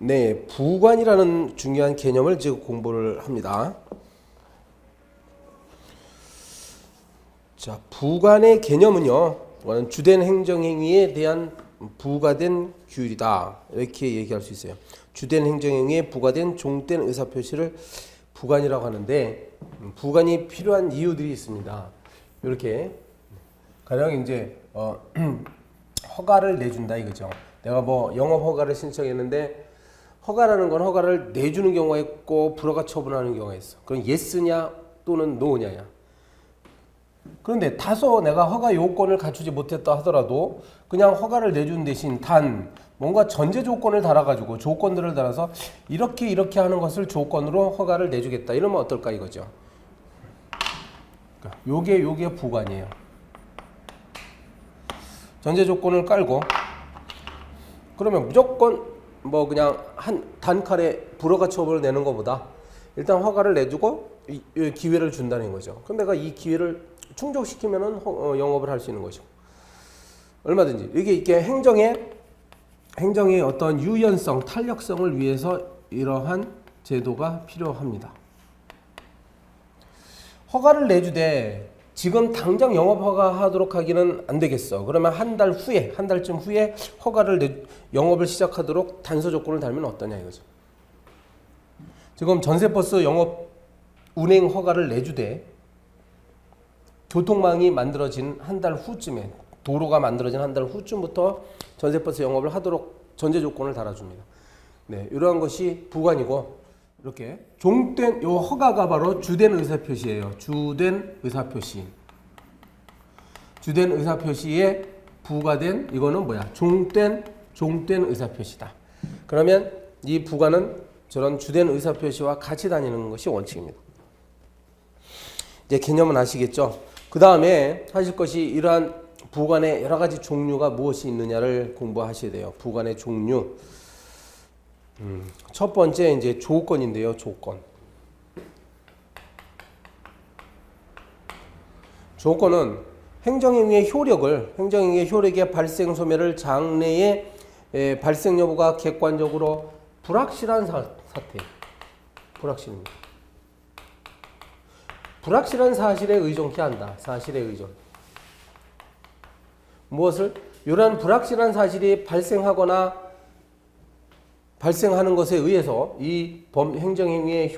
네, 부관이라는 중요한 개념을 지금 공부를 합니다. 자, 부관의 개념은요, 주된 행정행위에 대한 부과된 규율이다. 이렇게 얘기할 수 있어요. 주된 행정행위에 부과된 종된 의사표시를 부관이라고 하는데, 부관이 필요한 이유들이 있습니다. 이렇게 가령 이제 허가를 내준다 이거죠. 내가 뭐 영업 허가를 신청했는데 허가라는 건 허가를 내주는 경우가 있고 불허가 처분하는 경우가 있어. 그럼 예스냐 또는 노냐야. 그런데 다소 내가 허가 요건을 갖추지 못했다 하더라도 그냥 허가를 내준 대신 단 뭔가 전제 조건을 달아가지고 조건들을 달아서 이렇게 하는 것을 조건으로 허가를 내주겠다 이러면 어떨까 이거죠. 요게 부관이에요. 전제 조건을 깔고 그러면 무조건 뭐 그냥 한 단칼에 불허가 처분을 내는 것보다 일단 허가를 내주고 이 기회를 준다는 거죠. 그럼 내가 이 기회를 충족시키면은 영업을 할 수 있는 거죠. 얼마든지 이게 행정의 어떤 유연성, 탄력성을 위해서 이러한 제도가 필요합니다. 허가를 내주되 지금 당장 영업 허가하도록 하기는 안 되겠어. 그러면 한 달쯤 후에 허가를 영업을 시작하도록 단서 조건을 달면 어떠냐 이거죠. 지금 전세버스 영업 운행 허가를 내주되 교통망이 만들어진 한 달 후쯤에 도로가 만들어진 한 달 후쯤부터 전세버스 영업을 하도록 전제 조건을 달아줍니다. 네, 이러한 것이 부관이고 이렇게 종된 요 허가가 바로 주된 의사표시예요. 주된 의사표시. 주된 의사표시에 부과된 이거는 뭐야? 종된 의사표시다. 그러면 이 부관은 저런 주된 의사표시와 같이 다니는 것이 원칙입니다. 이제 개념은 아시겠죠? 그 다음에 하실 것이 이러한 부관의 여러 가지 종류가 무엇이 있느냐를 공부하셔야 돼요. 부관의 종류. 첫 번째 이제 조건인데요. 조건은 행정행위의 효력의 발생 소멸을 장래에 발생 여부가 객관적으로 불확실한 사태. 불확실입니다. 불확실한 사실에 의존케 한다. 사실에 의존. 무엇을? 이러한 불확실한 사실이 발생하는 것에 의해서 이 행정행위의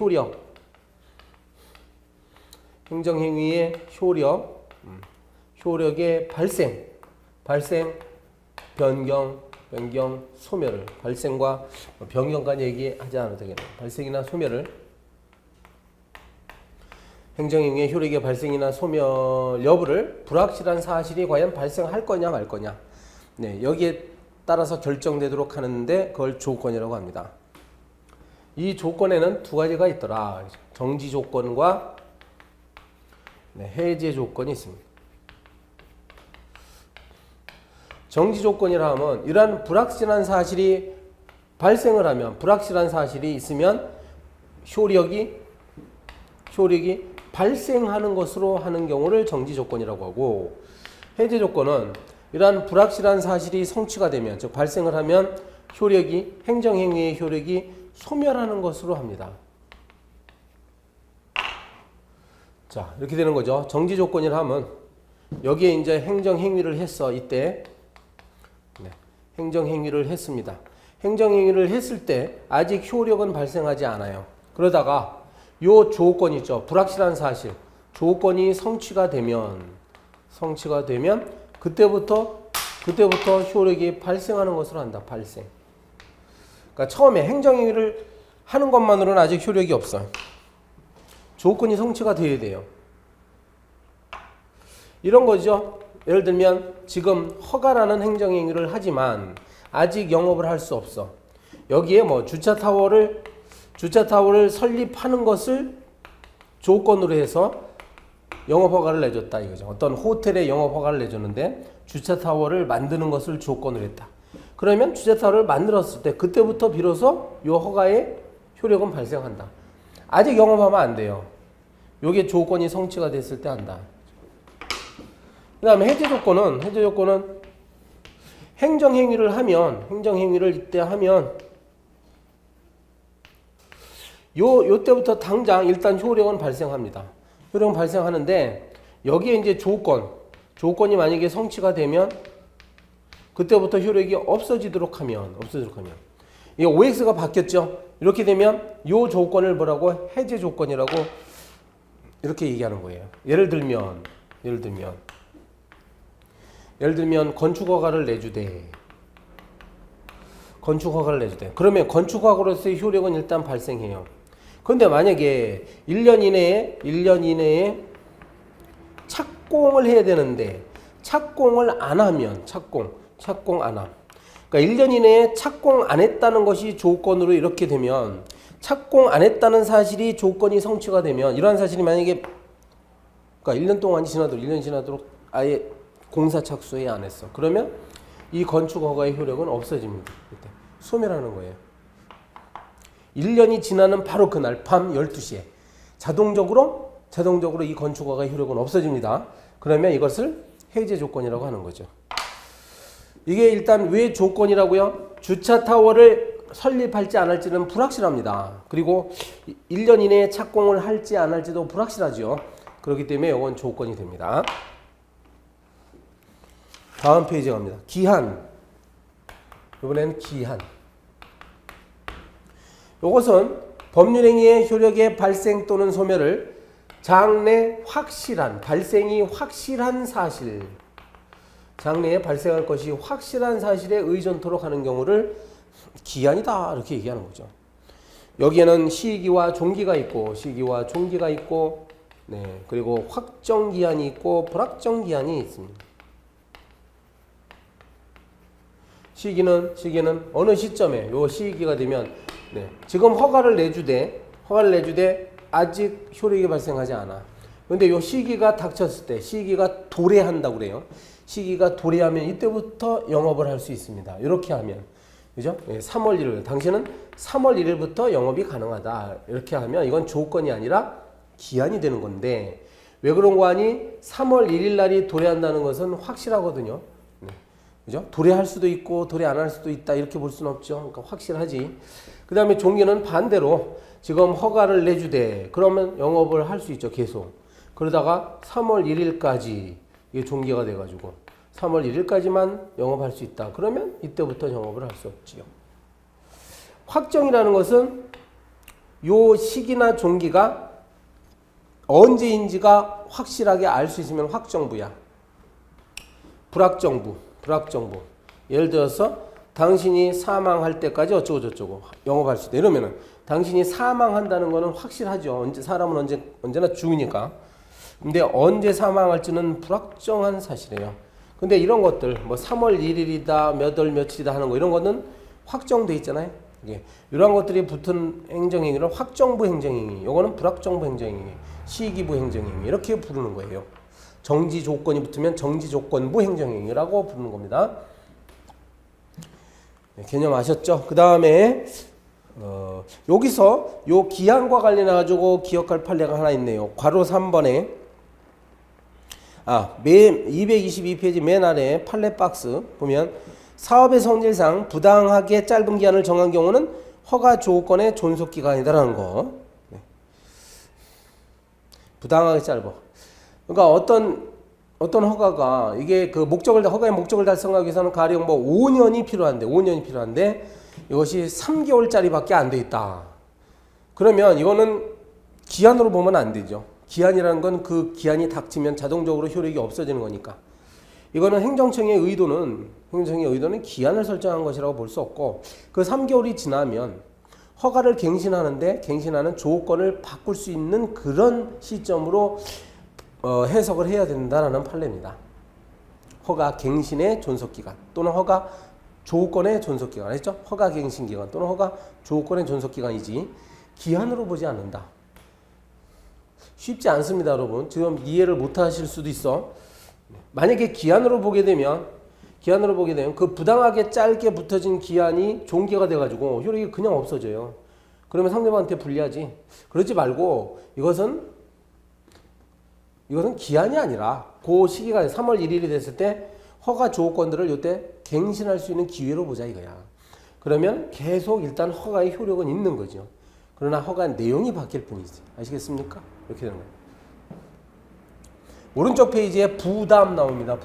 효력의 발생, 변경, 소멸을 발생과 변경까지 얘기하지 않아도 되겠네요. 발생이나 소멸을 행정행위의 효력의 발생이나 소멸 여부를 불확실한 사실이 과연 발생할 거냐 말 거냐. 네, 여기에 따라서 결정되도록 하는데 그걸 조건이라고 합니다. 이 조건에는 두 가지가 있더라. 정지 조건과 해제 조건이 있습니다. 정지 조건이라 하면 이러한 불확실한 사실이 발생을 하면 불확실한 사실이 있으면 효력이 발생하는 것으로 하는 경우를 정지 조건이라고 하고 해제 조건은 이러한 불확실한 사실이 성취가 되면 즉 발생을 하면 행정행위의 효력이 소멸하는 것으로 합니다. 자, 이렇게 되는 거죠. 정지 조건이라 하면 여기에 이제 행정행위를 했어. 이때 행정행위를 했습니다. 행정행위를 했을 때 아직 효력은 발생하지 않아요. 그러다가 요 조건 있죠. 불확실한 사실. 조건이 성취가 되면 그때부터 효력이 발생하는 것으로 한다. 발생. 그러니까 처음에 행정행위를 하는 것만으로는 아직 효력이 없어요. 조건이 성취가 돼야 돼요. 이런 거죠. 예를 들면 지금 허가라는 행정행위를 하지만 아직 영업을 할 수 없어. 여기에 뭐 주차타워를 설립하는 것을 조건으로 해서 영업허가를 내줬다 이거죠. 어떤 호텔에 영업허가를 내줬는데 주차타워를 만드는 것을 조건으로 했다. 그러면 주차타워를 만들었을 때 그때부터 비로소 이 허가의 효력은 발생한다. 아직 영업하면 안 돼요. 이게 조건이 성취가 됐을 때 한다. 그 다음에 해제 조건은 행정행위를 이때 하면 요때부터 당장 일단 효력은 발생합니다. 효력은 발생하는데 여기에 이제 조건이 만약에 성취가 되면 그때부터 효력이 없어지도록 하면 이 OX가 바뀌었죠. 이렇게 되면 요 조건을 뭐라고? 해제 조건이라고 이렇게 얘기하는 거예요. 예를 들면 건축허가를 내주되 그러면 건축허가로서의 효력은 일단 발생해요. 그런데 만약에 1년 이내에 착공을 해야 되는데 착공을 안 하면 착공 안 함. 그러니까 1년 이내에 착공 안 했다는 것이 조건으로 이렇게 되면 착공 안 했다는 사실이 조건이 성취가 되면 이러한 사실이 만약에 그러니까 1년 동안이 지나도록 1년 지나도록 아예 공사 착수해 안 했어. 그러면 이 건축 허가의 효력은 없어집니다. 그때 소멸하는 거예요. 1년이 지나는 바로 그날 밤 12시에 자동적으로 이 건축 허가의 효력은 없어집니다. 그러면 이것을 해제 조건이라고 하는 거죠. 이게 일단 왜 조건이라고요? 주차 타워를 설립할지 안 할지는 불확실합니다. 그리고 1년 이내에 착공을 할지 안 할지도 불확실하죠. 그렇기 때문에 이건 조건이 됩니다. 다음 페이지 갑니다. 기한. 이번에는 기한. 이것은 법률행위의 효력의 발생 또는 소멸을 장래 발생이 확실한 사실, 장래에 발생할 것이 확실한 사실에 의존토록 하는 경우를 기한이다 이렇게 얘기하는 거죠. 여기에는 시기와 종기가 있고 네, 그리고 확정 기한이 있고 불확정 기한이 있습니다. 시기는 어느 시점에 요 시기가 되면 네, 지금 허가를 내주되 아직 효력이 발생하지 않아. 근데 요 시기가 닥쳤을 때 시기가 도래한다고 그래요. 시기가 도래하면 이때부터 영업을 할 수 있습니다. 이렇게 하면 그죠? 3월 1일 당신은 3월 1일부터 영업이 가능하다. 이렇게 하면 이건 조건이 아니라 기한이 되는 건데 왜 그런 거 아니? 3월 1일 날이 도래한다는 것은 확실하거든요. 그죠? 도래할 수도 있고 도래 안 할 수도 있다 이렇게 볼 수는 없죠. 그러니까 확실하지. 그 다음에 종기는 반대로 지금 허가를 내주되 그러면 영업을 할 수 있죠. 계속. 그러다가 3월 1일까지 이게 종기가 돼가지고 3월 1일까지만 영업할 수 있다. 그러면 이때부터 영업을 할 수 없지요. 확정이라는 것은 요 시기나 종기가 언제인지가 확실하게 알 수 있으면 확정부야. 불확정부. 예를 들어서 당신이 사망할 때까지 어쩌고저쩌고 영업할 수 있다. 이러면은 당신이 사망한다는 거는 확실하죠. 사람은 언제나 죽으니까. 근데 언제 사망할지는 불확정한 사실이에요. 근데 이런 것들 뭐 3월 1일이다 몇 월 며칠이다 하는 거 이런 거는 확정돼 있잖아요. 이런 것들이 붙은 행정행위를 확정부 행정행위, 요거는 불확정부 행정행위, 시기부 행정행위 이렇게 부르는 거예요. 정지 조건이 붙으면 정지 조건부 행정행위라고 부르는 겁니다. 개념 아셨죠? 그 다음에 여기서 요 기한과 관련해 가지고 기억할 판례가 하나 있네요. 괄호 3번에 222페이지 맨 아래 판례 박스 보면 사업의 성질상 부당하게 짧은 기한을 정한 경우는 허가 조건의 존속 기간이다라는 거. 부당하게 짧아. 그러니까 어떤 허가가 이게 그 허가의 목적을 달성하기 위해서는 가령 뭐 5년이 필요한데 이것이 3개월짜리밖에 안 돼 있다. 그러면 이거는 기한으로 보면 안 되죠. 기한이라는 건 그 기한이 닥치면 자동적으로 효력이 없어지는 거니까. 이거는 행정청의 의도는 기한을 설정한 것이라고 볼 수 없고 그 3개월이 지나면 허가를 갱신하는 조건을 바꿀 수 있는 그런 시점으로 해석을 해야 된다는 판례입니다. 허가 갱신의 존속기간 또는 허가 조건의 존속기간 알죠? 허가 갱신기간 또는 허가 조건의 존속기간이지 기한으로 보지 않는다. 쉽지 않습니다, 여러분. 지금 이해를 못 하실 수도 있어. 만약에 기한으로 보게 되면 그 부당하게 짧게 붙어진 기한이 종기가 돼가지고 효력이 그냥 없어져요. 그러면 상대방한테 불리하지. 그러지 말고 이것은 기한이 아니라 그 시기가 3월 1일이 됐을 때 허가 조건들을 이때 갱신할 수 있는 기회로 보자 이거야. 그러면 계속 일단 허가의 효력은 있는 거죠. 그러나 허가 내용이 바뀔 뿐이지. 아시겠습니까? 이렇게 되는 거예요. 오른쪽 페이지에 부담 나옵니다.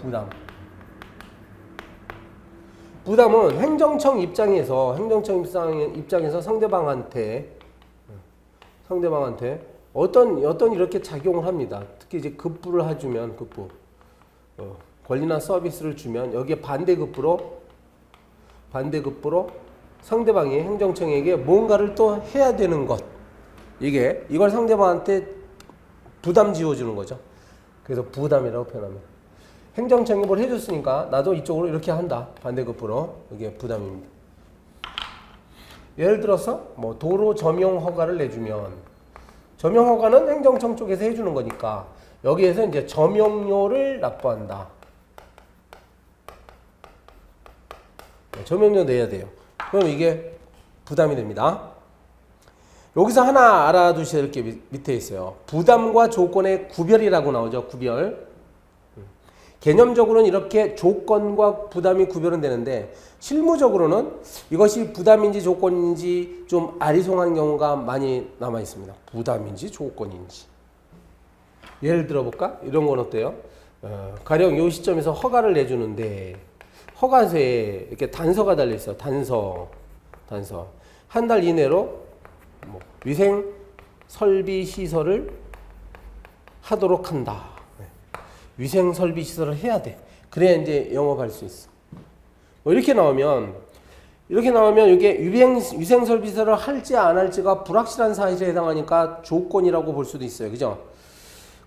부담은 행정청 입장에서 상대방한테 어떤 이렇게 작용을 합니다. 특히 이제 급부를 해주면 권리나 서비스를 주면 여기에 반대급부로 상대방이 행정청에게 뭔가를 또 해야 되는 것. 이걸 상대방한테 부담 지어주는 거죠. 그래서 부담이라고 표현합니다. 행정청이 뭘 해줬으니까 나도 이쪽으로 이렇게 한다. 반대급부로. 이게 부담입니다. 예를 들어서 뭐 도로 점용 허가를 내주면 점용 허가는 행정청 쪽에서 해주는 거니까 여기에서 이제 점용료를 납부한다. 점용료 내야 돼요. 그럼 이게 부담이 됩니다. 여기서 하나 알아두셔야 될 게 밑에 있어요. 부담과 조건의 구별이라고 나오죠. 구별. 개념적으로는 이렇게 조건과 부담이 구별은 되는데 실무적으로는 이것이 부담인지 조건인지 좀 아리송한 경우가 많이 남아 있습니다. 부담인지 조건인지. 예를 들어볼까? 이런 건 어때요? 가령 이 시점에서 허가를 내주는데 허가서에 이렇게 단서가 달려 있어요. 단서. 한 달 이내로 위생 설비 시설을 하도록 한다. 위생 설비 시설을 해야 돼. 그래야 이제 영업할 수 있어. 이렇게 나오면 이게 위생 설비 시설을 할지 안 할지가 불확실한 사실에 해당하니까 조건이라고 볼 수도 있어요. 그죠?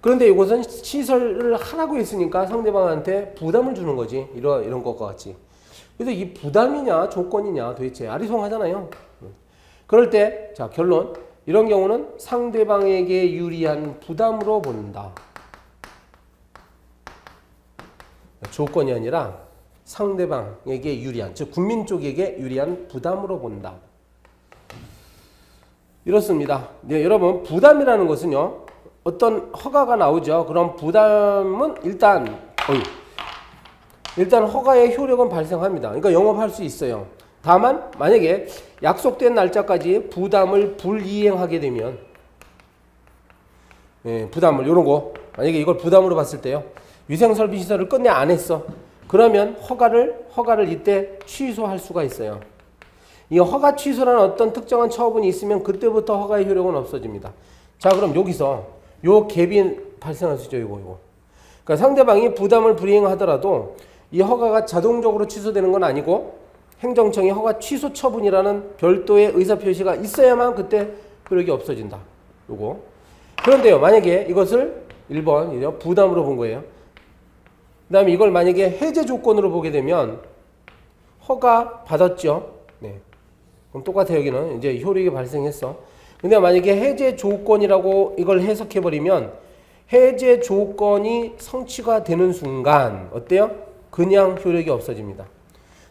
그런데 이것은 시설을 하라고 했으니까 상대방한테 부담을 주는 거지. 이런 것과 같이. 그래서 이 부담이냐 조건이냐 도대체 아리송하잖아요. 그럴 때 자 결론. 이런 경우는 상대방에게 유리한 부담으로 본다. 조건이 아니라 상대방에게 유리한, 즉 국민 쪽에게 유리한 부담으로 본다. 이렇습니다. 네, 여러분 부담이라는 것은요. 어떤 허가가 나오죠. 그럼 부담은 일단 허가의 효력은 발생합니다. 그러니까 영업할 수 있어요. 다만 만약에 약속된 날짜까지 부담을 불이행하게 되면 부담을 요런 거 만약에 이걸 부담으로 봤을 때요. 위생설비 시설을 끝내 안 했어. 그러면 허가를 이때 취소할 수가 있어요. 이 허가 취소라는 어떤 특정한 처분이 있으면 그때부터 허가의 효력은 없어집니다. 자, 그럼 여기서 요 갭이 발생할 수 있죠. 이거. 그러니까 상대방이 부담을 불이행하더라도 이 허가가 자동적으로 취소되는 건 아니고 행정청이 허가 취소 처분이라는 별도의 의사표시가 있어야만 그때 효력이 없어진다. 요거. 그런데요. 만약에 이것을 1번 부담으로 본 거예요. 그 다음에 이걸 만약에 해제 조건으로 보게 되면 허가 받았죠. 네. 그럼 똑같아요. 여기는 이제 효력이 발생했어. 근데 만약에 해제 조건이라고 이걸 해석해버리면 해제 조건이 성취가 되는 순간 어때요? 그냥 효력이 없어집니다.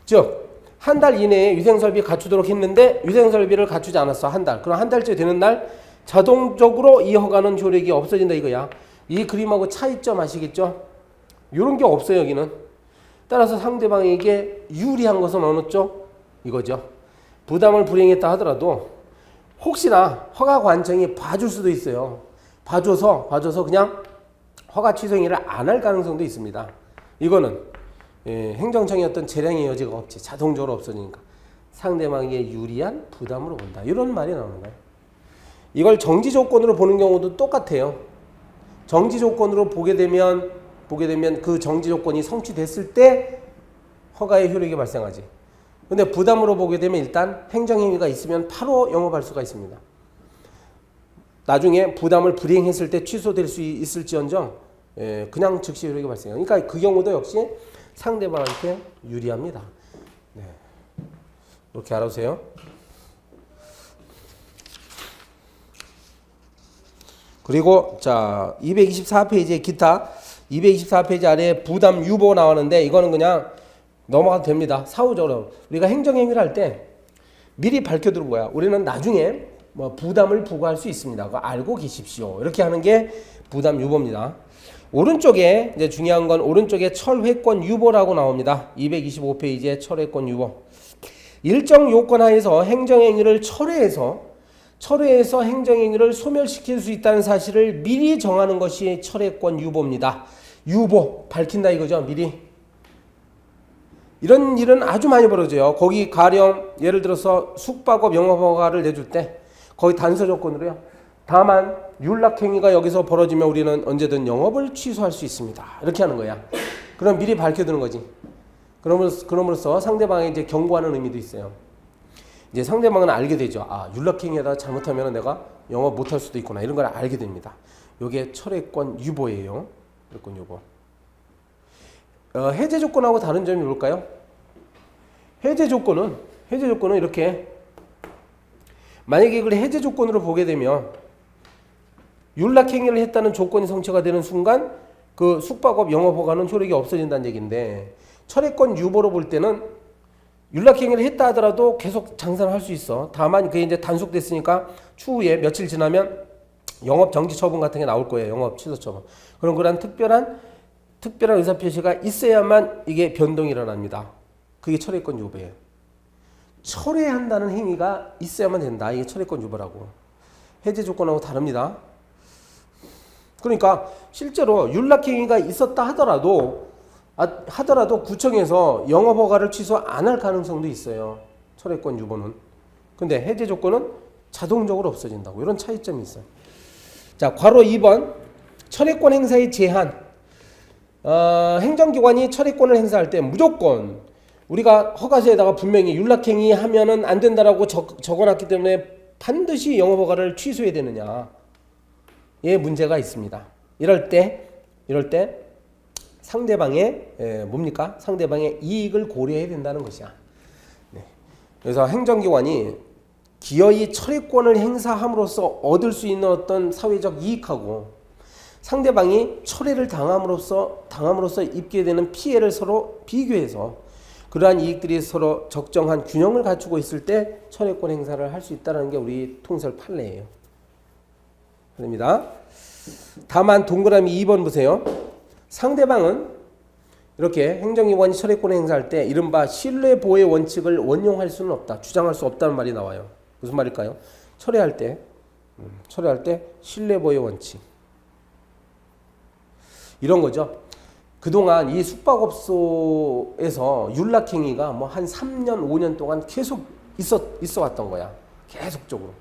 즉 한 달 이내에 위생설비 갖추도록 했는데 위생설비를 갖추지 않았어. 한 달. 그럼 한 달째 되는 날 자동적으로 이 허가는 효력이 없어진다 이거야. 이 그림하고 차이점 아시겠죠? 이런 게 없어요. 여기는. 따라서 상대방에게 유리한 것은 어느 쪽? 이거죠. 부담을 불이행했다 하더라도 혹시나 허가관청이 봐줄 수도 있어요. 봐줘서 그냥 허가 취소 행위를 안 할 가능성도 있습니다. 이거는 행정청의 어떤 재량의 여지가 없지. 자동적으로 없어지니까. 상대방에게 유리한 부담으로 본다. 이런 말이 나오는 거예요. 이걸 정지 조건으로 보는 경우도 똑같아요. 정지 조건으로 보게 되면 그 정지 조건이 성취됐을 때 허가의 효력이 발생하지. 근데 부담으로 보게 되면 일단 행정행위가 있으면 바로 영업할 수가 있습니다. 나중에 부담을 불이행했을 때 취소될 수 있을지언정 그냥 즉시 효력이 발생해요. 그러니까 그 경우도 역시 상대방한테 유리합니다. 네. 이렇게 알아두세요. 그리고 자 224페이지에 기타 224페이지 아래에 부담 유보 나오는데 이거는 그냥 넘어가도 됩니다. 사후적으로 우리가 행정행위를 할 때 미리 밝혀두는 거야. 우리는 나중에 뭐 부담을 부과할 수 있습니다. 그거 알고 계십시오. 이렇게 하는 게 부담 유보입니다. 오른쪽에 이제 중요한 건 오른쪽에 철회권 유보라고 나옵니다. 225페이지에 철회권 유보. 일정 요건 하에서 행정행위를 철회해서 철회해서 행정행위를 소멸시킬 수 있다는 사실을 미리 정하는 것이 철회권 유보입니다. 유보, 밝힌다 이거죠. 미리. 이런 일은 아주 많이 벌어져요. 거기 가령 예를 들어서 숙박업 영업허가를 내줄 때 거기 단서 조건으로요. 다만 윤락행위가 여기서 벌어지면 우리는 언제든 영업을 취소할 수 있습니다. 이렇게 하는 거야. 그럼 미리 밝혀두는 거지. 그럼으로써 상대방에 이제 경고하는 의미도 있어요. 이제 상대방은 알게 되죠. 아, 윤락행위에다 잘못하면 내가 영업 못할 수도 있구나. 이런 걸 알게 됩니다. 이게 철회권 유보예요. 철회권 유보. 해제 조건하고 다른 점이 뭘까요? 해제 조건은 이렇게 만약에 이걸 해제 조건으로 보게 되면 윤락행위를 했다는 조건이 성취가 되는 순간 그 숙박업 영업허가는 효력이 없어진다는 얘기인데 철회권 유보로 볼 때는 윤락행위를 했다 하더라도 계속 장사를 할 수 있어. 다만 그게 이제 단속됐으니까 추후에 며칠 지나면 영업 정지 처분 같은 게 나올 거예요. 영업 취소 처분. 그런 그런 특별한 의사표시가 있어야만 이게 변동이 일어납니다. 그게 철회권 유보예요. 철회한다는 행위가 있어야만 된다. 이게 철회권 유보라고. 해제 조건하고 다릅니다. 그러니까 실제로 윤락행위가 있었다 하더라도 구청에서 영업허가를 취소 안 할 가능성도 있어요. 철회권 유보는. 근데 해제 조건은 자동적으로 없어진다고. 이런 차이점이 있어요. 자, 괄호 2번 철회권 행사의 제한. 행정기관이 철회권을 행사할 때 무조건 우리가 허가서에다가 분명히 윤락행위 하면은 안 된다라고 적어놨기 때문에 반드시 영업허가를 취소해야 되느냐. 예, 문제가 있습니다. 이럴 때 상대방의 뭡니까? 상대방의 이익을 고려해야 된다는 것이야. 네. 그래서 행정기관이 기어이 철회권을 행사함으로써 얻을 수 있는 어떤 사회적 이익하고 상대방이 철회를 당함으로써 입게 되는 피해를 서로 비교해서 그러한 이익들이 서로 적정한 균형을 갖추고 있을 때 철회권 행사를 할 수 있다는 게 우리 통설 판례예요. 그럽니다. 다만 동그라미 2번 보세요. 상대방은 이렇게 행정기관이 철회권 행사할 때 이른바 신뢰보호의 원칙을 원용할 수는 없다. 주장할 수 없다는 말이 나와요. 무슨 말일까요? 철회할 때 신뢰보호의 원칙. 이런 거죠. 그동안 이 숙박업소에서 윤락행위가 뭐 한 3년, 5년 동안 계속 있어 왔던 거야. 계속적으로.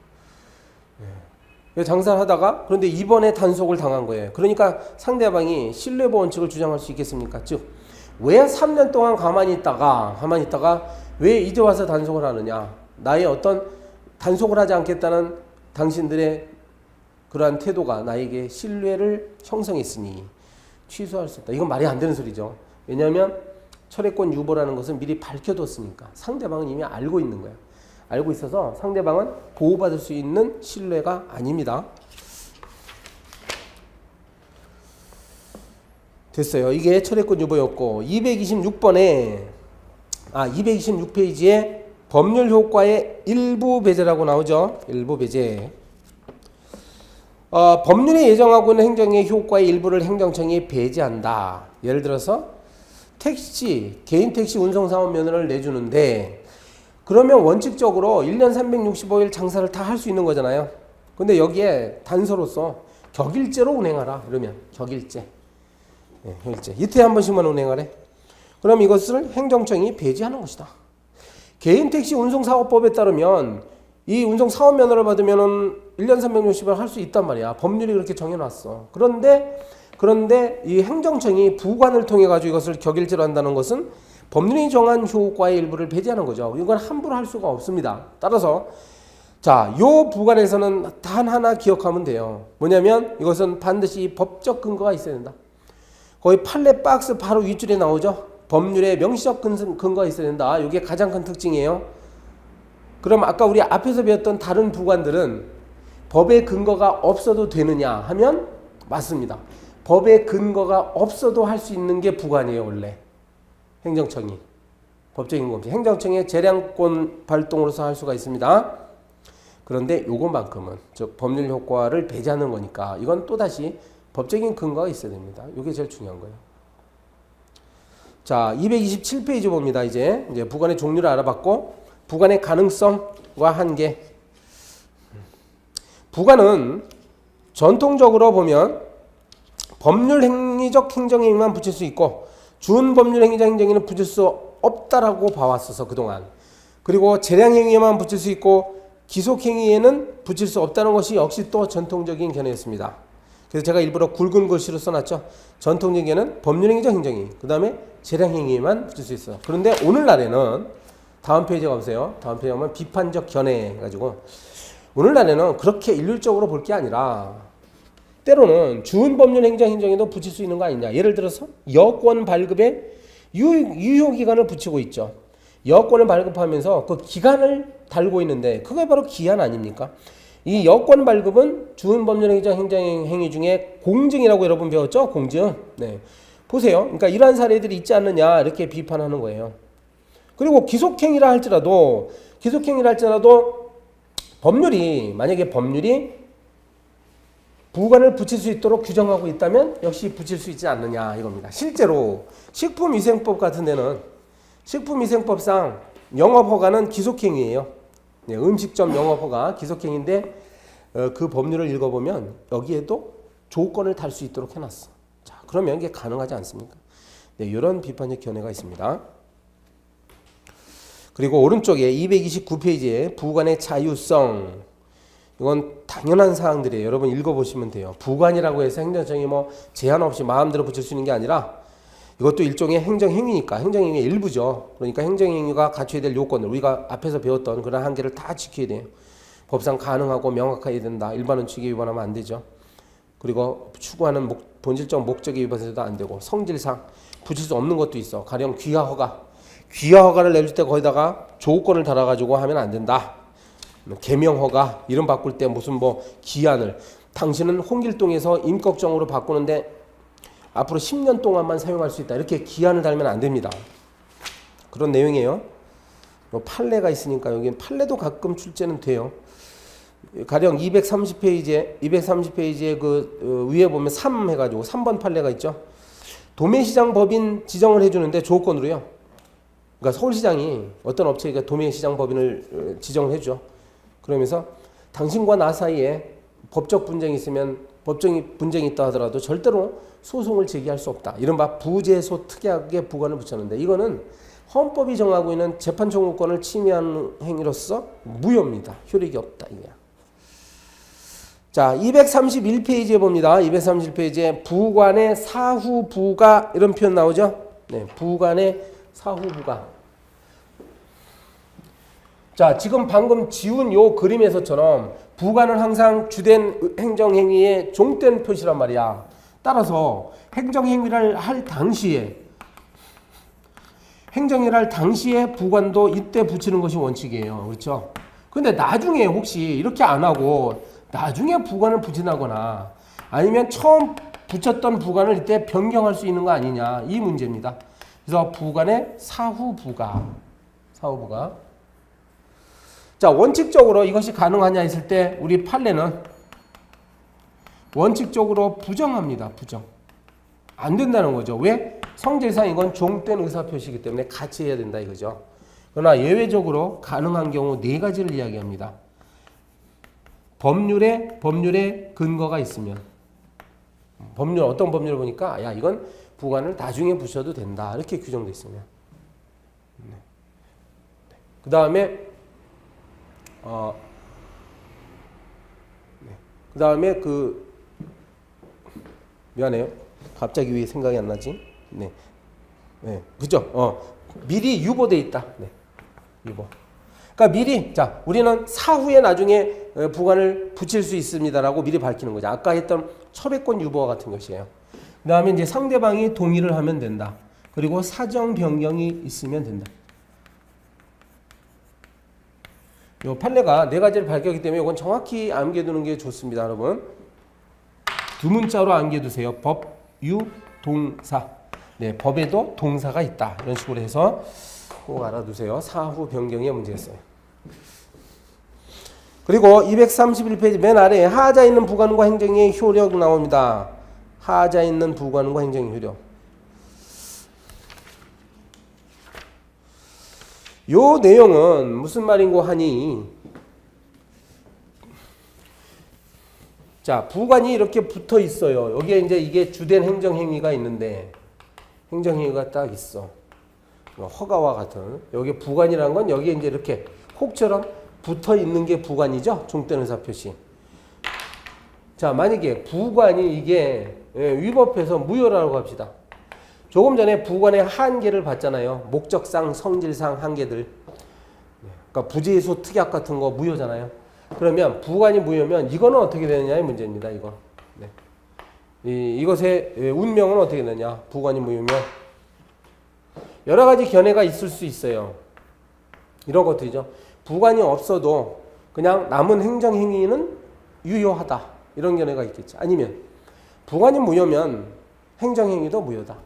장사를 하다가 그런데 이번에 단속을 당한 거예요. 그러니까 상대방이 신뢰보호 원칙을 주장할 수 있겠습니까? 즉, 왜 3년 동안 가만히 있다가 왜 이제 와서 단속을 하느냐? 나의 어떤 단속을 하지 않겠다는 당신들의 그러한 태도가 나에게 신뢰를 형성했으니 취소할 수 있다. 이건 말이 안 되는 소리죠. 왜냐하면 철회권 유보라는 것은 미리 밝혀뒀으니까 상대방은 이미 알고 있는 거야. 알고 있어서 상대방은 보호받을 수 있는 신뢰가 아닙니다. 됐어요. 이게 철회권 유보였고 226페이지에 법률 효과의 일부 배제라고 나오죠. 일부 배제. 법률이 예정하고 있는 행정의 효과의 일부를 행정청이 배제한다. 예를 들어서 개인 택시 운송사업 면허를 내주는데 그러면 원칙적으로 1년 365일 장사를 다 할 수 있는 거잖아요. 근데 여기에 단서로서 격일제로 운행하라. 이러면 격일제. 네, 격일제. 이틀에 한 번씩만 운행하래. 그럼 이것을 행정청이 배제하는 것이다. 개인 택시 운송사업법에 따르면 이 운송사업면허를 받으면 1년 360일 할 수 있단 말이야. 법률이 그렇게 정해놨어. 그런데 이 행정청이 부관을 통해 가지고 이것을 격일제로 한다는 것은 법률이 정한 효과의 일부를 배제하는 거죠. 이건 함부로 할 수가 없습니다. 따라서 요 부관에서는 단 하나 기억하면 돼요. 뭐냐면 이것은 반드시 법적 근거가 있어야 된다. 거의 판례 박스 바로 윗줄에 나오죠. 법률에 명시적 근거가 있어야 된다. 이게 가장 큰 특징이에요. 그럼 아까 우리 앞에서 배웠던 다른 부관들은 법의 근거가 없어도 되느냐 하면 맞습니다. 법의 근거가 없어도 할 수 있는 게 부관이에요. 원래 행정청이. 법적인 검증. 행정청의 재량권 발동으로서 할 수가 있습니다. 그런데 요것만큼은 즉 법률 효과를 배제하는 거니까 이건 또다시 법적인 근거가 있어야 됩니다. 이게 제일 중요한 거예요. 자, 227페이지 봅니다. 이제 부관의 종류를 알아봤고 부관의 가능성과 한계. 부가는 전통적으로 보면 법률 행위적 행정행위만 붙일 수 있고 준법률 행위적 행정행위는 붙일 수 없다라고 봐왔어서 그동안. 그리고 재량행위에만 붙일 수 있고 기속행위에는 붙일 수 없다는 것이 역시 또 전통적인 견해였습니다. 그래서 제가 일부러 굵은 글씨로 써놨죠. 전통적인 법률행위적 행정행위, 그 다음에 재량행위에만 붙일 수 있어요. 그런데 오늘날에는 다음 페이지에 가보세요. 다음 페이지에 가면 비판적 견해 해가지고 오늘날에는 그렇게 일률적으로 볼 게 아니라 때로는 준법률 행정행위도 붙일 수 있는 거 아니냐. 예를 들어서 여권 발급에 유효기간을 붙이고 있죠. 여권을 발급하면서 그 기간을 달고 있는데 그게 바로 기한 아닙니까? 이 여권 발급은 준법률 행정행위 중에 공증이라고 여러분 배웠죠? 공증. 네. 보세요. 그러니까 이러한 사례들이 있지 않느냐 이렇게 비판하는 거예요. 그리고 기속행위라 할지라도 만약에 법률이 부관을 붙일 수 있도록 규정하고 있다면 역시 붙일 수 있지 않느냐 이겁니다. 실제로 식품위생법 같은 데는 식품위생법상 영업허가는 기속행위예요. 네, 음식점 영업허가 기속행위인데 그 법률을 읽어보면 여기에도 조건을 달 수 있도록 해놨어. 자, 그러면 이게 가능하지 않습니까? 네, 이런 비판적 견해가 있습니다. 그리고 오른쪽에 229페이지에 부관의 자유성, 이건 당연한 사항들이에요. 여러분 읽어보시면 돼요. 부관이라고 해서 행정청이 뭐 제한 없이 마음대로 붙일 수 있는 게 아니라 이것도 일종의 행정행위니까 행정행위의 일부죠. 그러니까 행정행위가 갖춰야 될 요건들, 우리가 앞에서 배웠던 그런 한계를 다 지켜야 돼요. 법상 가능하고 명확해야 된다. 일반 원칙에 위반하면 안 되죠. 그리고 추구하는 본질적 목적에 위반해서도 안 되고 성질상 붙일 수 없는 것도 있어. 가령 귀화허가를 내줄 때 거기다가 조건을 달아가지고 하면 안 된다. 개명허가 이름 바꿀 때 무슨 뭐 기한을 당신은 홍길동에서 임꺽정으로 바꾸는데 앞으로 10년 동안만 사용할 수 있다. 이렇게 기한을 달면 안 됩니다. 그런 내용이에요. 판례가 있으니까 여기 판례도 가끔 출제는 돼요. 가령 230페이지에 그 위에 보면 3 해가지고 3번 판례가 있죠. 도매시장 법인 지정을 해주는데 조건으로요. 그러니까 서울시장이 어떤 업체가 도매시장 법인을 지정을 해줘. 그러면서 당신과 나 사이에 법적 분쟁이 있으면 분쟁이 있다 하더라도 절대로 소송을 제기할 수 없다. 이른바 부재소 특약의 부관을 붙였는데 이거는 헌법이 정하고 있는 재판 청구권을 침해하는 행위로서 무효입니다. 효력이 없다. 이게. 자, 231페이지에 봅니다. 231페이지에 부관의 사후부가 이런 표현 나오죠. 네, 부관의 사후부가. 자, 지금 방금 지운 요 그림에서처럼 부관은 항상 주된 행정행위의 종된 표시란 말이야. 따라서 행정행위를 할 당시에 부관도 이때 붙이는 것이 원칙이에요. 그렇죠? 근데 나중에 혹시 이렇게 안 하고 나중에 부관을 붙인다거나 아니면 처음 붙였던 부관을 이때 변경할 수 있는 거 아니냐 이 문제입니다. 그래서 부관의 사후부가. 자, 원칙적으로 이것이 가능하냐 했을 때 우리 판례는 원칙적으로 부정합니다. 부정. 안 된다는 거죠. 왜? 성질상 이건 종된 의사표시이기 때문에 같이 해야 된다 이거죠. 그러나 예외적으로 가능한 경우 네 가지를 이야기합니다. 법률에 근거가 있으면 어떤 법률을 보니까 야 이건 부관을 나중에 붙여도 된다 이렇게 규정돼 있으면 그 다음에 미안해요. 갑자기 왜 생각이 안 나지? 네. 그죠? 미리 유보돼 있다. 네. 유보. 그러니까 미리, 자, 우리는 사후에 나중에 부관을 붙일 수 있습니다라고 미리 밝히는 거죠. 아까 했던 철회권 유보와 같은 것이에요. 그 다음에 이제 상대방이 동의를 하면 된다. 그리고 사정 변경이 있으면 된다. 요 판례가 네 가지를 밝혔기 때문에 이건 정확히 암기해두는 게 좋습니다, 여러분. 두 문자로 암기해두세요. 법, 유, 동사. 네, 법에도 동사가 있다. 이런 식으로 해서 꼭 알아두세요. 사후 변경의 문제였어요. 그리고 231페이지 맨 아래에 하자 있는 부관과 행정의 효력 나옵니다. 하자 있는 부관과 행정의 효력. 요 내용은 무슨 말인고 하니 자, 부관이 이렇게 붙어 있어요. 여기에 이제 이게 주된 행정행위가 있는데, 행정행위가 딱 있어. 허가와 같은. 여기 부관이라는 건 여기에 이제 이렇게 혹처럼 붙어 있는 게 부관이죠. 종된 의사 표시. 자, 만약에 부관이 이게 위법해서 무효라고 합시다. 조금 전에 부관의 한계를 봤잖아요. 목적상, 성질상 한계들. 그러니까 부재소 특약 같은 거 무효잖아요. 그러면 부관이 무효면 이거는 어떻게 되느냐의 문제입니다. 이거. 네. 이것의 운명은 어떻게 되느냐. 부관이 무효면 여러 가지 견해가 있을 수 있어요. 이런 것들이죠. 부관이 없어도 그냥 남은 행정행위는 유효하다. 이런 견해가 있겠죠. 아니면 부관이 무효면 행정행위도 무효다.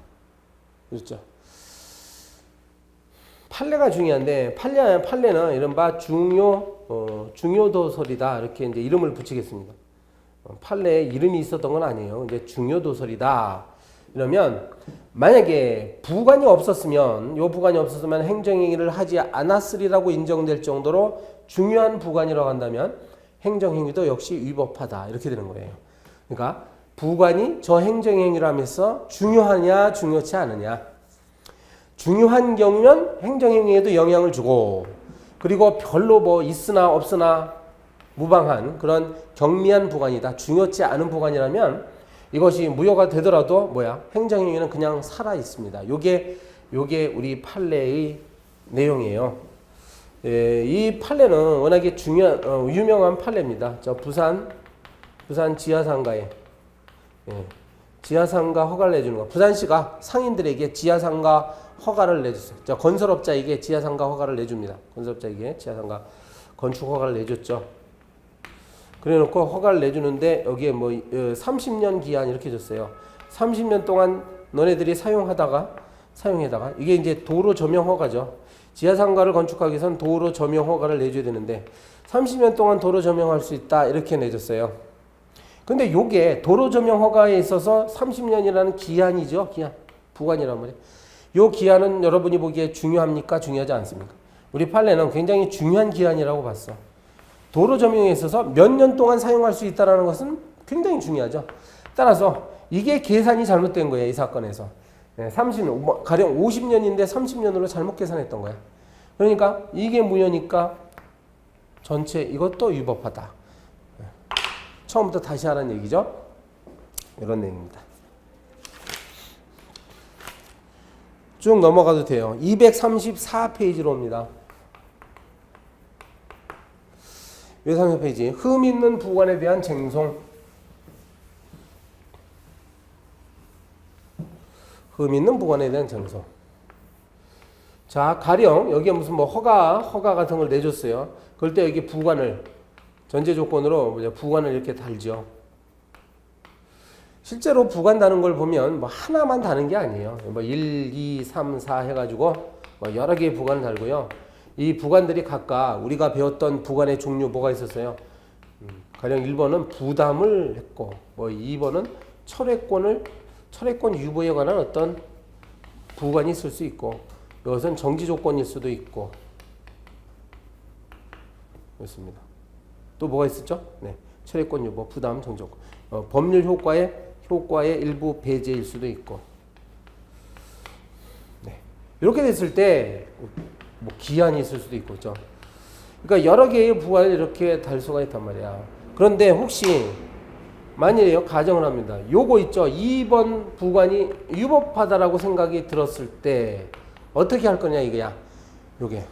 그렇죠. 판례가 중요한데 판례는 이른바 중요도설이다. 이렇게 이제 이름을 붙이겠습니다. 판례에 이름이 있었던 건 아니에요. 이제 중요도설이다. 이러면 만약에 부관이 없었으면 행정행위를 하지 않았으리라고 인정될 정도로 중요한 부관이라고 한다면 행정행위도 역시 위법하다. 이렇게 되는 거예요. 그러니까 부관이 저 행정행위를 하면서 중요하냐 중요치 않으냐. 중요한 경우면 행정행위에도 영향을 주고 그리고 별로 뭐 있으나 없으나 무방한 그런 경미한 부관이다. 중요치 않은 부관이라면 이것이 무효가 되더라도 행정행위는 그냥 살아 있습니다. 요게 우리 판례의 내용이에요. 이 판례는 워낙에 유명한 판례입니다. 저 부산 지하상가에 지하상가 허가를 내주는 거. 부산시가 상인들에게 지하상가 허가를 내줬어요. 저 건설업자에게 지하상가 허가를 내줍니다. 건설업자에게 지하상가 건축 허가를 내줬죠. 그래놓고 허가를 내주는데 여기에 30년 기한 이렇게 줬어요. 30년 동안 너네들이 사용하다가 이게 이제 도로 점용 허가죠. 지하상가를 건축하기 위해서는 도로 점용 허가를 내줘야 되는데 30년 동안 도로 점용할 수 있다 이렇게 내줬어요. 근데 요게 도로 점용 허가에 있어서 30년이라는 기한이죠. 부관이란 말이에요. 요 기한은 여러분이 보기에 중요합니까? 중요하지 않습니까? 우리 판례는 굉장히 중요한 기한이라고 봤어. 도로 점용에 있어서 몇 년 동안 사용할 수 있다는 것은 굉장히 중요하죠. 따라서 이게 계산이 잘못된 거예요. 이 사건에서. 30년, 가령 50년인데 30년으로 잘못 계산했던 거야. 그러니까 이게 무효니까 전체 이것도 위법하다. 처음부터 다시 하라는 얘기죠. 이런 내용입니다. 쭉 넘어가도 돼요. 234페이지로 옵니다. 234페이지. 흠 있는 부관에 대한 쟁송. 흠 있는 부관에 대한 쟁송. 자, 가령 여기에 무슨 허가 같은 걸 내줬어요. 그럴 때 여기 부관을 전제 조건으로 부관을 이렇게 달죠. 실제로 부관 다는 걸 보면 하나만 다는 게 아니에요. 1, 2, 3, 4 해가지고 여러 개의 부관을 달고요. 이 부관들이 각각 우리가 배웠던 부관의 종류 뭐가 있었어요? 가령 1번은 부담을 했고 2번은 철회권 유보에 관한 어떤 부관이 있을 수 있고 이것은 정지 조건일 수도 있고 그렇습니다. 또 뭐가 있었죠? 네, 철회권 유보, 부담, 정지 조건. 법률 효과의 일부 배제일 수도 있고. 네. 이렇게 됐을 때 기한이 있을 수도 있고, 그렇죠? 그러니까 여러 개의 부관을 이렇게 달 수가 있단 말이야. 그런데 혹시 만일에요, 가정을 합니다. 요거 있죠? 2번 부관이 위법하다라고 생각이 들었을 때 어떻게 할 거냐 이거야. 요게.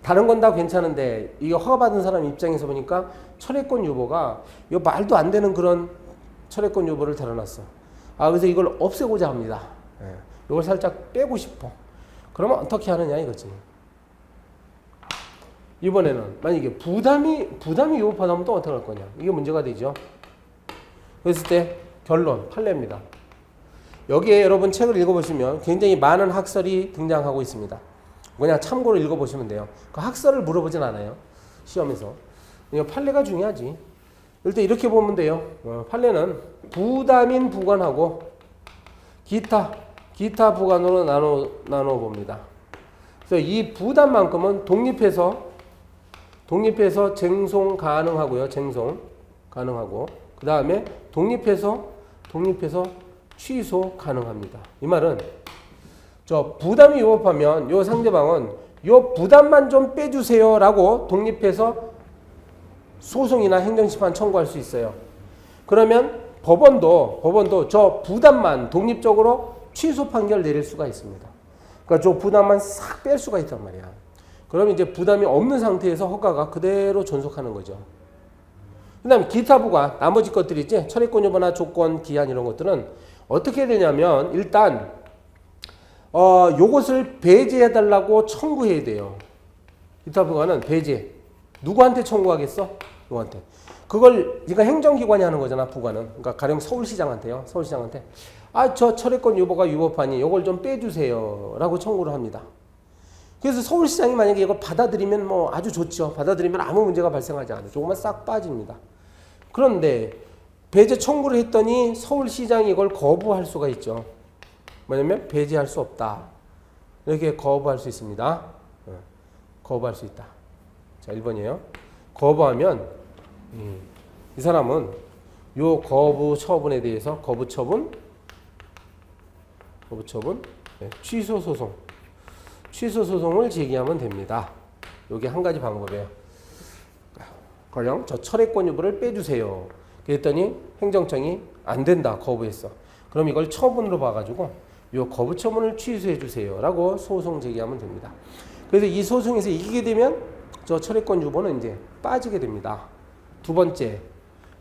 다른 건 다 괜찮은데 이거 허가받은 사람 입장에서 보니까 철회권 유보가 이거 말도 안 되는 그런 철회권 유보를 달아놨어. 그래서 이걸 없애고자 합니다. 이걸 살짝 빼고 싶어. 그러면 어떻게 하느냐 이거지. 이번에는 만약에 부담이 위법하다면 또 어떻게 할 거냐. 이게 문제가 되죠. 그랬을 때 결론, 판례입니다. 여기에 여러분 책을 읽어보시면 굉장히 많은 학설이 등장하고 있습니다. 그냥 참고로 읽어보시면 돼요. 그 학설을 물어보진 않아요. 시험에서. 판례가 중요하지. 일단 이렇게 보면 돼요. 판례는 부담인 부관하고 기타 부관으로 나눠 봅니다. 그래서 이 부담만큼은 독립해서 쟁송 가능하고요. 쟁송 가능하고 그 다음에 독립해서 취소 가능합니다. 이 말은 저 부담이 위법하면 요 상대방은 요 부담만 좀 빼주세요라고 독립해서 소송이나 행정심판 청구할 수 있어요. 그러면 법원도 저 부담만 독립적으로 취소 판결 내릴 수가 있습니다. 그러니까 저 부담만 싹 뺄 수가 있단 말이야. 그러면 이제 부담이 없는 상태에서 허가가 그대로 존속하는 거죠. 그 다음에 기타 부과, 나머지 것들이 있지, 철회권 여부나 조건, 기한 이런 것들은 어떻게 되냐면 일단 요것을 배제해달라고 청구해야 돼요. 기타 부과는 배제. 누구한테 청구하겠어? 누구한테. 그걸 네가 행정기관이 하는 거잖아, 부과는. 그러니까 가령 서울시장한테요. 서울시장한테 저 철회권 유보가 위법하니 이걸 좀 빼주세요 라고 청구를 합니다. 그래서 서울시장이 만약에 이걸 받아들이면 뭐 아주 좋죠. 받아들이면 아무 문제가 발생하지 않아요. 조금만 싹 빠집니다. 그런데 배제 청구를 했더니 서울시장이 이걸 거부할 수가 있죠. 뭐냐면 배제할 수 없다. 이렇게 거부할 수 있습니다. 거부할 수 있다. 자, 1번이에요. 거부하면 이 사람은 요 거부 처분에 대해서 거부 처분, 취소 소송을 제기하면 됩니다. 요게 한 가지 방법이에요. 가령 저 철회권 여부를 빼주세요. 그랬더니 행정청이 안 된다, 거부했어. 그럼 이걸 처분으로 봐가지고 요 거부 처분을 취소해 주세요라고 소송 제기하면 됩니다. 그래서 이 소송에서 이기게 되면 저 철회권 유보는 이제 빠지게 됩니다. 두 번째,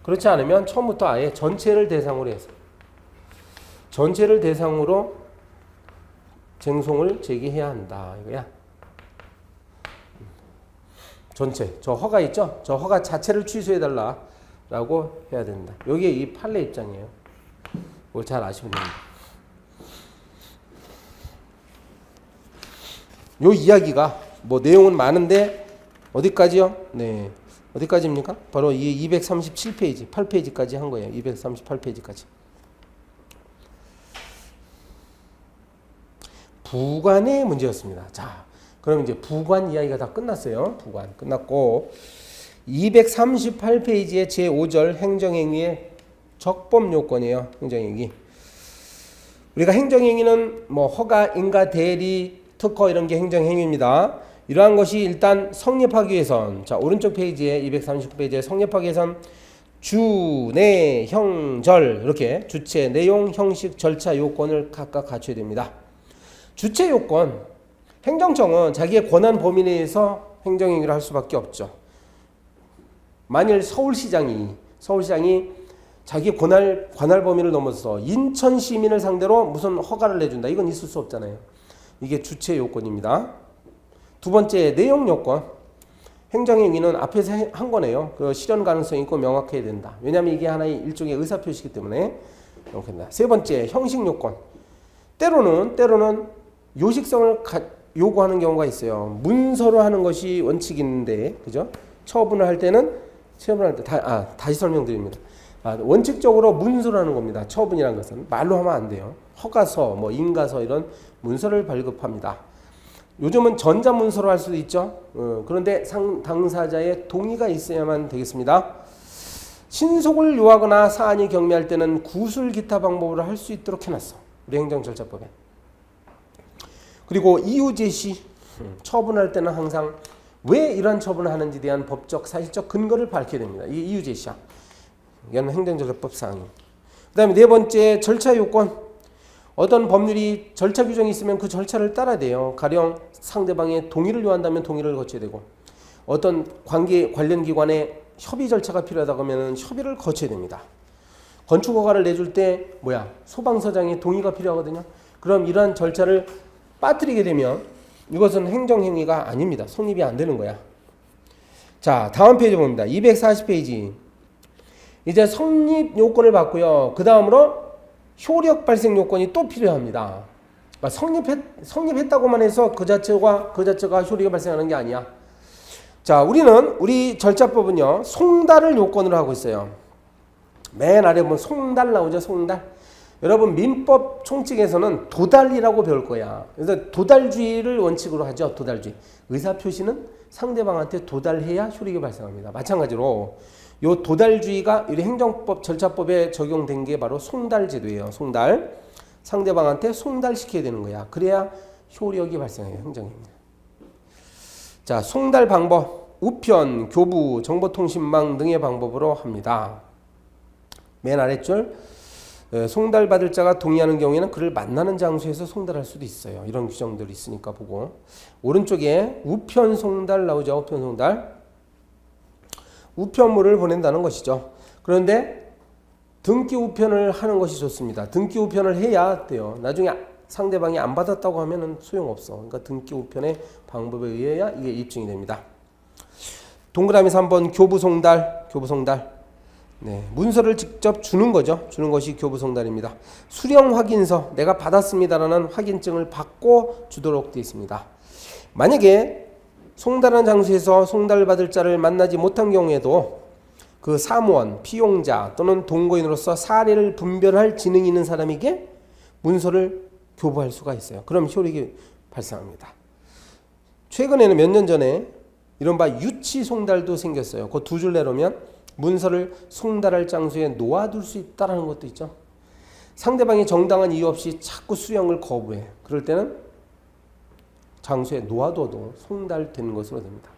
그렇지 않으면 처음부터 아예 전체를 대상으로 해서 전체를 대상으로 쟁송을 제기해야 한다 이거야. 전체 저 허가 있죠? 저 허가 자체를 취소해달라라고 해야 된다. 여기에 이 판례 입장이에요. 이걸 잘 아시면 됩니다. 요 이야기가 뭐 내용은 많은데 어디까지요? 네, 어디까지입니까? 바로 이 237페이지, 8페이지까지 한 거예요. 238페이지까지. 부관의 문제였습니다. 자, 그럼 이제 부관 이야기가 다 끝났어요. 부관 끝났고 238페이지의 제5절 행정행위의 적법 요건이에요. 행정행위. 우리가 행정행위는 뭐 허가, 인가, 대리, 특허 이런 게 행정행위입니다. 이러한 것이 일단 성립하기 위해선 자, 오른쪽 페이지에 239페이지에 성립하기 위해선 주, 내, 형, 절 이렇게 주체, 내용, 형식, 절차 요건을 각각 갖춰야 됩니다. 주체 요건, 행정청은 자기의 권한 범위 내에서 행정행위를 할 수밖에 없죠. 만일 서울시장이 자기 관할 범위를 넘어서 인천 시민을 상대로 무슨 허가를 내준다. 이건 있을 수 없잖아요. 이게 주체 요건입니다. 두 번째, 내용 요건. 행정행위는 앞에서 한 거네요. 그 실현 가능성이 있고 명확해야 된다. 왜냐하면 이게 하나의 일종의 의사표시이기 때문에. 세 번째, 형식 요건. 때로는 요식성을 요구하는 경우가 있어요. 문서로 하는 것이 원칙인데, 그죠? 처분을 할 때는 다시 설명드립니다. 원칙적으로 문서로 하는 겁니다. 처분이라는 것은 말로 하면 안 돼요. 허가서, 뭐 인가서 이런 문서를 발급합니다. 요즘은 전자문서로 할 수도 있죠. 그런데 당사자의 동의가 있어야만 되겠습니다. 신속을 요하거나 사안이 경미할 때는 구술 기타 방법으로 할 수 있도록 해놨어. 우리 행정절차법에. 그리고 이유 제시, 처분할 때는 항상 왜 이런 처분을 하는지에 대한 법적, 사실적 근거를 밝혀야 됩니다. 이게 이유 제시야. 이건 행정절차법 사항이에요. 그 다음에 네 번째, 절차 요건. 어떤 법률이 절차 규정이 있으면 그 절차를 따라야 돼요. 가령 상대방의 동의를 요한다면 동의를 거쳐야 되고, 어떤 관련 기관의 협의 절차가 필요하다고 하면 협의를 거쳐야 됩니다. 건축허가를 내줄 때 소방서장의 동의가 필요하거든요. 그럼 이러한 절차를 빠뜨리게 되면 이것은 행정행위가 아닙니다. 성립이 안 되는 거야. 자, 다음 페이지 봅니다. 240페이지. 이제 성립 요건을 봤고요. 그 다음으로 효력 발생 요건이 또 필요합니다. 그러니까 성립했다고만 해서 그 자체가 효력이 발생하는 게 아니야. 자, 우리 절차법은요, 송달을 요건으로 하고 있어요. 맨 아래 보면 송달 나오죠, 송달. 여러분 민법 총칙에서는 도달이라고 배울 거야. 그래서 도달주의를 원칙으로 하죠. 도달주의. 의사표시는 상대방한테 도달해야 효력이 발생합니다. 마찬가지로 요 도달주의가 우리 행정법 절차법에 적용된 게 바로 송달제도예요. 송달. 상대방한테 송달시켜야 되는 거야. 그래야 효력이 발생해요. 행정행위. 자, 송달 방법. 우편, 교부, 정보통신망 등의 방법으로 합니다. 맨 아랫줄. 송달받을 자가 동의하는 경우에는 그를 만나는 장소에서 송달할 수도 있어요. 이런 규정들이 있으니까 보고. 오른쪽에 우편 송달 나오죠. 우편 송달. 우편물을 보낸다는 것이죠. 그런데 등기 우편을 하는 것이 좋습니다. 등기 우편을 해야 돼요. 나중에 상대방이 안 받았다고 하면 소용없어. 그러니까 등기 우편의 방법에 의해야 이게 입증이 됩니다. 동그라미 3번 교부 송달. 교부 송달. 네, 문서를 직접 주는 거죠. 주는 것이 교부 송달입니다. 수령 확인서, 내가 받았습니다라는 확인증을 받고 주도록 되어 있습니다. 만약에 송달한 장소에서 송달받을 자를 만나지 못한 경우에도 그 사무원, 피용자 또는 동거인으로서 사례를 분별할 지능이 있는 사람에게 문서를 교부할 수가 있어요. 그럼 효력이 발생합니다. 최근에는 몇 년 전에 이른바 유치 송달도 생겼어요. 그 두 줄 내놓으면 문서를 송달할 장소에 놓아둘 수 있다는 것도 있죠. 상대방이 정당한 이유 없이 자꾸 수령을 거부해. 그럴 때는 장소에 놓아둬도 송달되는 것으로 됩니다.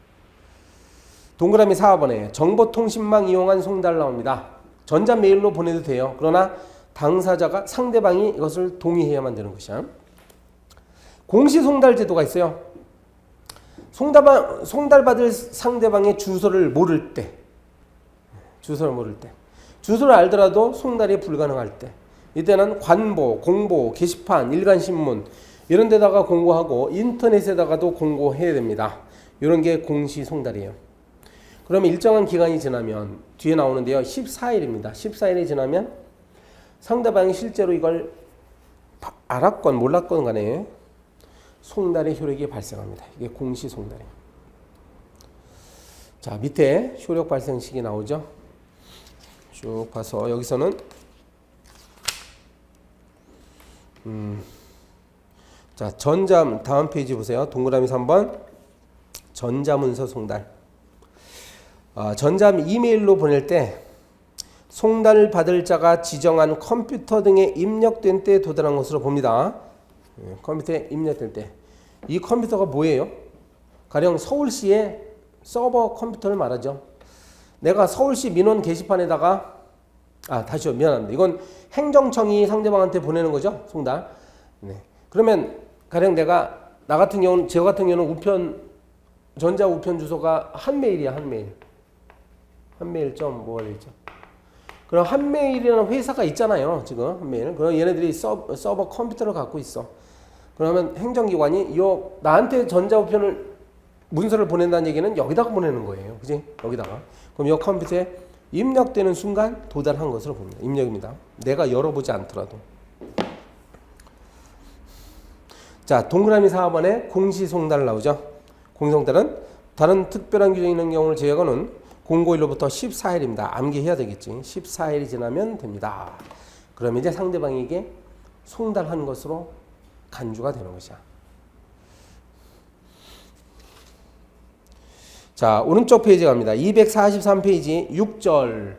동그라미 4번에 정보통신망 이용한 송달 나옵니다. 전자메일로 보내도 돼요. 그러나 당사자가 상대방이 이것을 동의해야만 되는 것이야. 공시송달 제도가 있어요. 송달받을 상대방의 주소를 모를 때, 주소를 알더라도 송달이 불가능할 때, 이때는 관보, 공보, 게시판, 일간신문 이런 데다가 공고하고 인터넷에다가도 공고해야 됩니다. 이런 게 공시송달이에요. 그러면 일정한 기간이 지나면 뒤에 나오는데요. 14일입니다. 14일이 지나면 상대방이 실제로 이걸 알았건 몰랐건 간에 송달의 효력이 발생합니다. 이게 공시송달이에요. 자, 밑에 효력 발생식이 나오죠. 쭉 봐서 여기서는 자, 다음 페이지 보세요. 동그라미 3번 전자문서 송달. 전자 이메일로 보낼 때 송달 받을 자가 지정한 컴퓨터 등에 입력된 때에 도달한 것으로 봅니다. 컴퓨터에 입력될 때. 이 컴퓨터가 뭐예요? 가령 서울시의 서버 컴퓨터를 말하죠. 내가 서울시 민원 게시판에다가 다시요. 미안합니다. 이건 행정청이 상대방한테 보내는 거죠. 송달. 네. 그러면 가령 저 같은 경우는 전자 우편 주소가 한메일이야. 한메일 점 뭐가 되죠? 그럼 한메일이라는 회사가 있잖아요. 지금 한메일. 그럼 얘네들이 서버 컴퓨터를 갖고 있어. 그러면 행정기관이 나한테 전자 우편을 문서를 보낸다는 얘기는 여기다가 보내는 거예요. 그지? 여기다가. 그럼 이 컴퓨터에 입력되는 순간 도달한 것으로 봅니다. 입력입니다. 내가 열어보지 않더라도. 자, 동그라미 4번에 공시송달 나오죠. 공시송달은 다른 특별한 규정이 있는 경우를 제외하고는 공고일로부터 14일입니다. 암기해야 되겠지. 14일이 지나면 됩니다. 그러면 이제 상대방에게 송달한 것으로 간주가 되는 것이야. 자, 오른쪽 페이지 갑니다. 243페이지 6절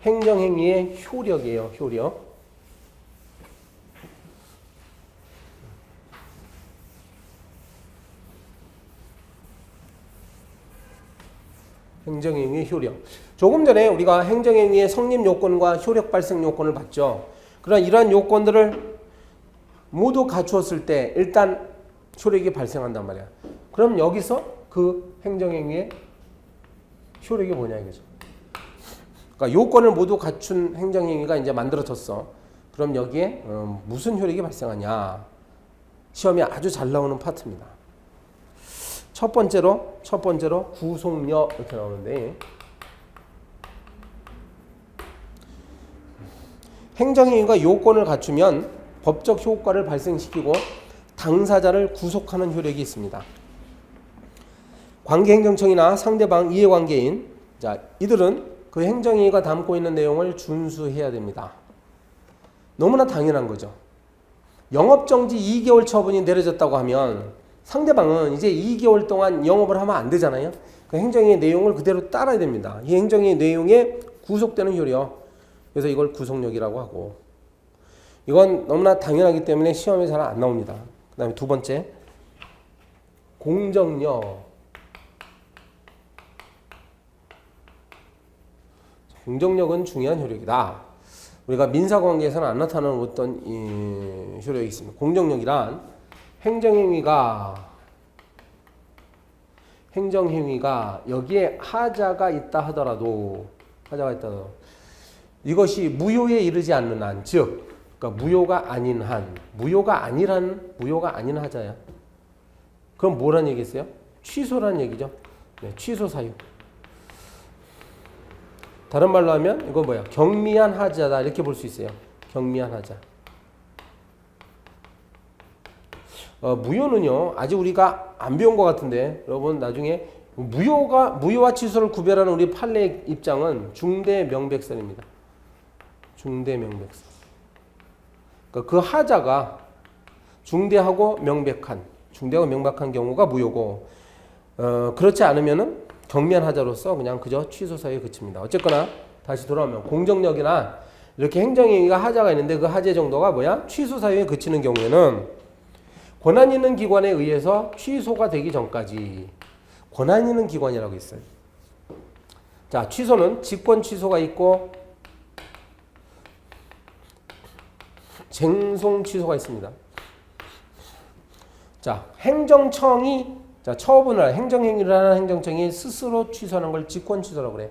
행정행위의 효력이에요. 효력. 행정행위의 효력. 조금 전에 우리가 행정행위의 성립 요건과 효력 발생 요건을 봤죠. 그러나 이러한 요건들을 모두 갖추었을 때 일단 효력이 발생한단 말이야. 그럼 여기서 그 행정행위의 효력이 뭐냐 이거죠. 그러니까 요건을 모두 갖춘 행정행위가 이제 만들어졌어. 그럼 여기에 무슨 효력이 발생하냐. 시험에 아주 잘 나오는 파트입니다. 첫 번째로 구속력 이렇게 나오는데 행정행위가 요건을 갖추면 법적 효과를 발생시키고 당사자를 구속하는 효력이 있습니다. 관계행정청이나 상대방 이해관계인 이들은 그 행정행위가 담고 있는 내용을 준수해야 됩니다. 너무나 당연한 거죠. 영업정지 2개월 처분이 내려졌다고 하면 상대방은 이제 2개월 동안 영업을 하면 안 되잖아요. 그 행정의 내용을 그대로 따라야 됩니다. 이 행정의 내용에 구속되는 효력. 그래서 이걸 구속력이라고 하고, 이건 너무나 당연하기 때문에 시험에 잘 안 나옵니다. 그 다음에 두 번째, 공정력. 공정력은 중요한 효력이다. 우리가 민사관계에서는 안 나타나는 어떤 효력이 있습니다. 공정력이란 행정행위가 여기에 하자가 있다 하더라도 이것이 무효에 이르지 않는 한, 즉 그러니까 무효가 아닌 하자야. 그럼 뭐란 얘기겠어요? 취소란 얘기죠. 네, 취소 사유. 다른 말로 하면 이거 뭐야? 경미한 하자다 이렇게 볼 수 있어요. 경미한 하자. 무효는요 아직 우리가 안 배운 것 같은데 여러분 나중에 무효와 취소를 구별하는 우리 판례 입장은 중대명백설입니다. 중대명백설. 그러니까 그 하자가 중대하고 명백한 경우가 무효고, 그렇지 않으면은 경미한 하자로서 그냥 그저 취소 사유에 그칩니다. 어쨌거나 다시 돌아오면 공정력이나 이렇게 행정행위가 하자가 있는데 그 하자 정도가 뭐야? 취소 사유에 그치는 경우에는 권한 있는 기관에 의해서 취소가 되기 전까지, 권한 있는 기관이라고 있어요. 자, 취소는 직권 취소가 있고 쟁송 취소가 있습니다. 자, 행정청이 처분을 행정행위를 하는 행정청이 스스로 취소하는 걸 직권 취소라고 그래.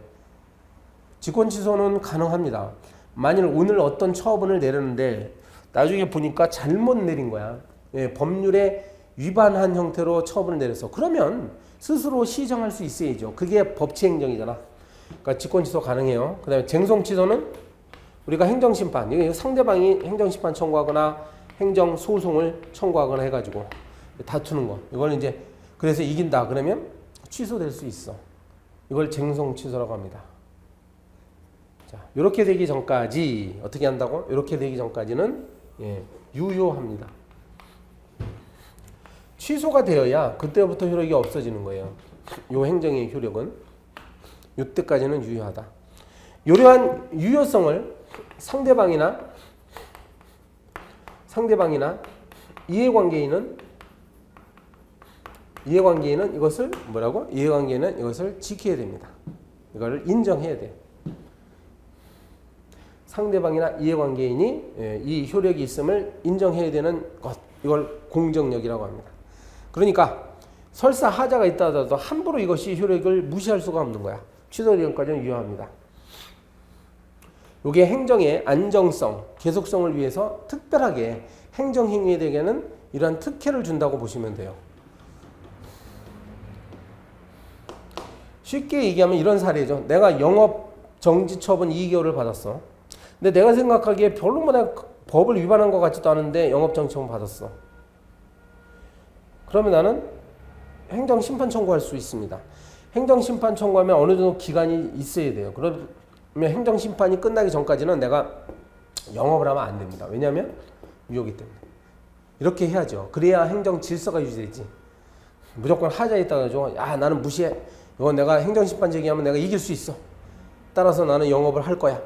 직권 취소는 가능합니다. 만일 오늘 어떤 처분을 내렸는데 나중에 보니까 잘못 내린 거야. 예, 법률에 위반한 형태로 처분을 내렸어. 그러면 스스로 시정할 수 있어야죠. 그게 법치행정이잖아. 그러니까 직권 취소 가능해요. 그 다음에 쟁송 취소는 우리가 행정심판, 이거 상대방이 행정심판 청구하거나 행정소송을 청구하거나 해가지고 다투는 거. 이걸 이제 그래서 이긴다 그러면 취소될 수 있어. 이걸 쟁송 취소라고 합니다. 자, 이렇게 되기 전까지 어떻게 한다고? 이렇게 되기 전까지는 유효합니다. 취소가 되어야 그때부터 효력이 없어지는 거예요. 요 행정의 효력은 이때까지는 유효하다. 이러한 유효성을 상대방이나 이해관계인은 이것을 뭐라고? 이해관계인은 이것을 지켜야 됩니다. 이거를 인정해야 돼. 상대방이나 이해관계인이 이 효력이 있음을 인정해야 되는 것, 이걸 공정력이라고 합니다. 그러니까 설사 하자가 있다 하더라도 함부로 이것이 효력을 무시할 수가 없는 거야. 취소되기까지는 유효합니다. 이게 행정의 안정성, 계속성을 위해서 특별하게 행정행위에게는 이러한 특혜를 준다고 보시면 돼요. 쉽게 얘기하면 이런 사례죠. 내가 영업 정지 처분 2개월을 받았어. 근데 내가 생각하기에 별로 뭐 내가 법을 위반한 것 같지도 않은데 영업 정지 처분 받았어. 그러면 나는 행정심판 청구할 수 있습니다. 행정심판 청구하면 어느 정도 기간이 있어야 돼요. 그러면 행정심판이 끝나기 전까지는 내가 영업을 하면 안 됩니다. 왜냐하면 유효기 때문에. 이렇게 해야죠. 그래야 행정 질서가 유지되지. 무조건 하자에 있다가 야 나는 무시해. 이건 내가 행정심판 제기하면 내가 이길 수 있어. 따라서 나는 영업을 할 거야.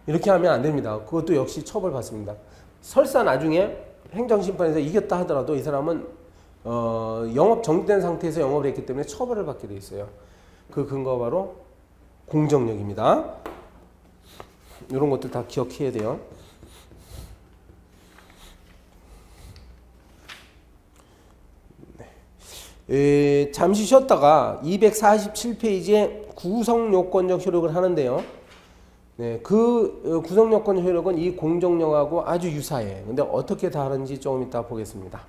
이렇게 하면 안 됩니다. 그것도 역시 처벌받습니다. 설사 나중에 행정심판에서 이겼다 하더라도 이 사람은 영업 정지된 상태에서 영업을 했기 때문에 처벌을 받게 돼 있어요. 그 근거가 바로 공정력입니다. 이런 것들 다 기억해야 돼요. 잠시 쉬었다가 247페이지에 구성요건적 효력을 하는데요. 네, 그 구성요건적 효력은 이 공정력하고 아주 유사해. 근데 어떻게 다른지 조금 이따 보겠습니다.